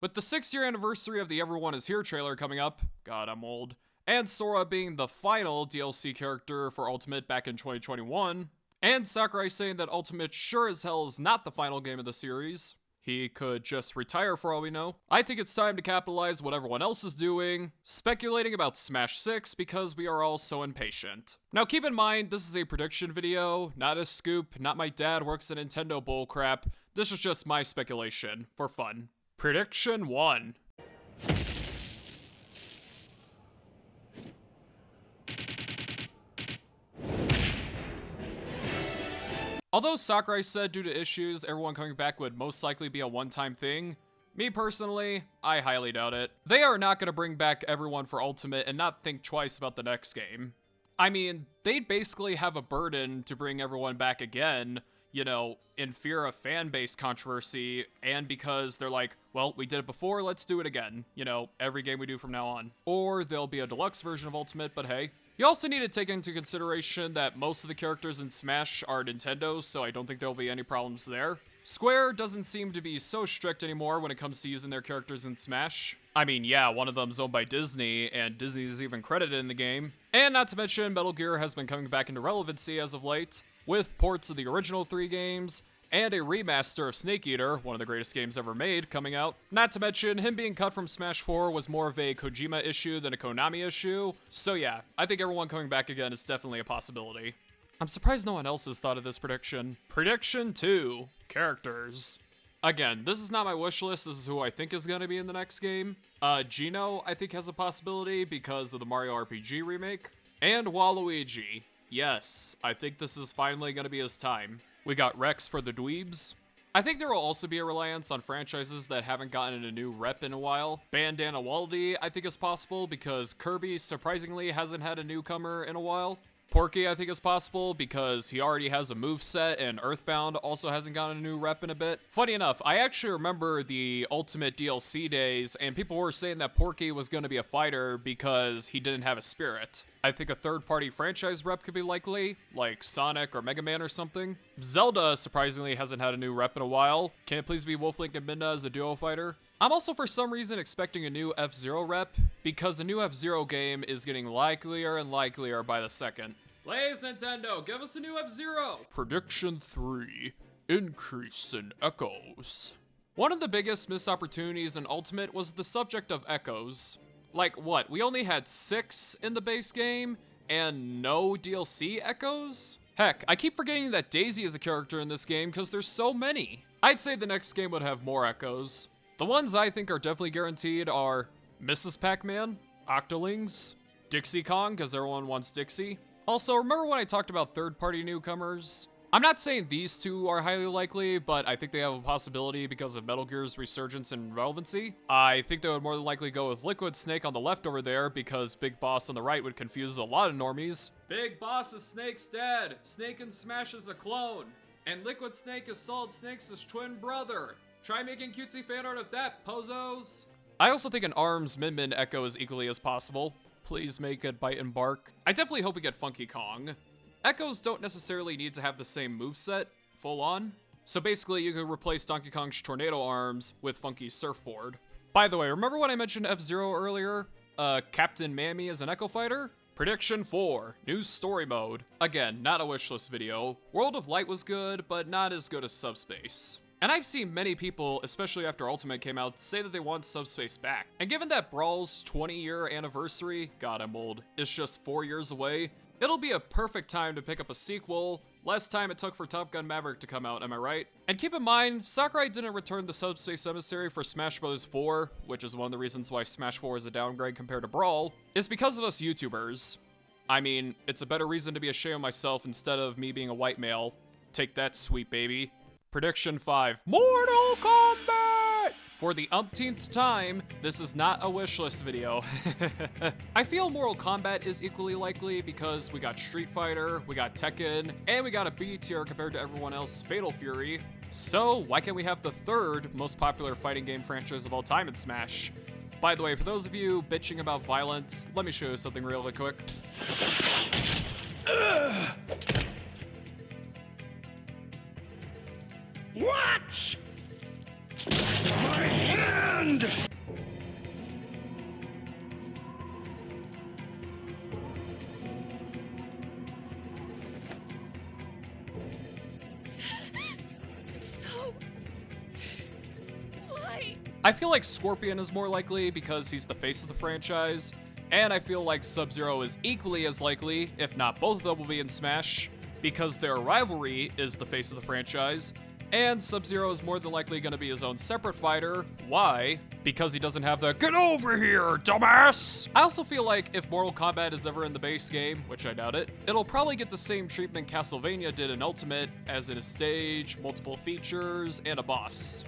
With the 6-year anniversary of the Everyone Is Here trailer coming up, God, I'm old, and Sora being the final DLC character for Ultimate back in 2021, and Sakurai saying that Ultimate sure as hell is not the final game of the series, he could just retire for all we know, I think it's time to capitalize what everyone else is doing, speculating about Smash 6 because we are all so impatient. Now keep in mind, this is a prediction video, not a scoop, not my dad works at Nintendo bullcrap, this is just my speculation, for fun. Prediction 1. Although Sakurai said due to issues, everyone coming back would most likely be a one-time thing, me personally, I highly doubt it. They are not going to bring back everyone for Ultimate and not think twice about the next game. I mean, they'd basically have a burden to bring everyone back again, you know, in fear of fan base controversy, and because they're like, well, we did it before, let's do it again, you know, every game we do from now on. Or there'll be a deluxe version of Ultimate, but hey. You also need to take into consideration that most of the characters in Smash are Nintendo, so I don't think there'll be any problems there. Square doesn't seem to be so strict anymore when it comes to using their characters in Smash. I mean, yeah, one of them's owned by Disney, and Disney's even credited in the game. And not to mention, Metal Gear has been coming back into relevancy as of late, with ports of the original 3 games, and a remaster of Snake Eater, one of the greatest games ever made, coming out. Not to mention, him being cut from Smash 4 was more of a Kojima issue than a Konami issue, so yeah, I think everyone coming back again is definitely a possibility. I'm surprised no one else has thought of this prediction. Prediction 2. Characters. Again, this is not my wish list, this is who I think is going to be in the next game. Gino, I think, has a possibility because of the Mario RPG remake. And Waluigi. Yes, I think this is finally going to be his time. We got Rex for the dweebs. I think there will also be a reliance on franchises that haven't gotten a new rep in a while. Bandana Waldy, I think, is possible because Kirby surprisingly hasn't had a newcomer in a while. Porky, I think, is possible because he already has a moveset, and Earthbound also hasn't gotten a new rep in a bit. Funny enough, I actually remember the Ultimate DLC days, and people were saying that Porky was going to be a fighter because he didn't have a spirit. I think a third-party franchise rep could be likely, like Sonic or Mega Man or something. Zelda, surprisingly, hasn't had a new rep in a while. Can it please be Wolf-Link and Midna as a duo fighter? I'm also for some reason expecting a new F-Zero rep, because the new F-Zero game is getting likelier and likelier by the second. Please, Nintendo, give us a new F-Zero! Prediction 3. Increase in echoes. One of the biggest missed opportunities in Ultimate was the subject of echoes. Like, what, we only had 6 in the base game, and no DLC echoes? Heck, I keep forgetting that Daisy is a character in this game because there's so many. I'd say the next game would have more echoes. The ones I think are definitely guaranteed are Mrs. Pac-Man, Octolings, Dixie Kong, because everyone wants Dixie. Also, remember when I talked about third-party newcomers? I'm not saying these two are highly likely, but I think they have a possibility because of Metal Gear's resurgence in relevancy. I think they would more than likely go with Liquid Snake on the left over there because Big Boss on the right would confuse a lot of normies. Big Boss is Snake's dad, Snake in Smash is a clone, and Liquid Snake is Solid Snake's twin brother. Try making cutesy fan art of that, pozos! I also think an ARMS Min echo is equally as possible. Please make it Bite and Bark. I definitely hope we get Funky Kong. Echoes don't necessarily need to have the same moveset, full on. So basically you could replace Donkey Kong's Tornado Arms with Funky's Surfboard. By the way, remember when I mentioned F-Zero earlier? Captain Mammy is an Echo Fighter? Prediction 4, new story mode. Again, not a wishlist video. World of Light was good, but not as good as Subspace. And I've seen many people, especially after Ultimate came out, say that they want Subspace back. And given that Brawl's 20-year anniversary, God, I'm old, is just 4 years away, it'll be a perfect time to pick up a sequel, less time it took for Top Gun Maverick to come out, am I right? And keep in mind, Sakurai didn't return the Subspace Emissary for Smash Bros. 4, which is one of the reasons why Smash 4 is a downgrade compared to Brawl, is because of us YouTubers. I mean, it's a better reason to be ashamed of myself instead of me being a white male. Take that, sweet baby. Prediction 5, Mortal Kombat! For the umpteenth time, this is not a wishlist video. I feel Mortal Kombat is equally likely because we got Street Fighter, we got Tekken, and we got a B tier compared to everyone else, Fatal Fury. So why can't we have the third most popular fighting game franchise of all time in Smash? By the way, for those of you bitching about violence, let me show you something really quick. What? My hand! end! So... why? I feel like Scorpion is more likely because he's the face of the franchise, and I feel like Sub-Zero is equally as likely, if not both of them will be in Smash, because their rivalry is the face of the franchise, and Sub-Zero is more than likely going to be his own separate fighter. Why? Because he doesn't have the "get over here, dumbass!" I also feel like if Mortal Kombat is ever in the base game, which I doubt it, it'll probably get the same treatment Castlevania did in Ultimate, as in a stage, multiple features, and a boss.